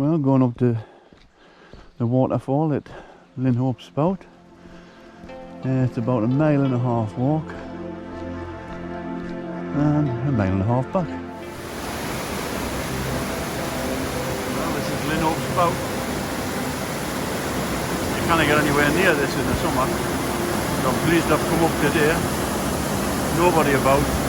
Well, going up to the waterfall at Linhope Spout. It's about 1.5 mile walk and 1.5 mile back. Well, this is Linhope Spout. You can't get anywhere near this in the summer, so I'm pleased I've come up today. Nobody about.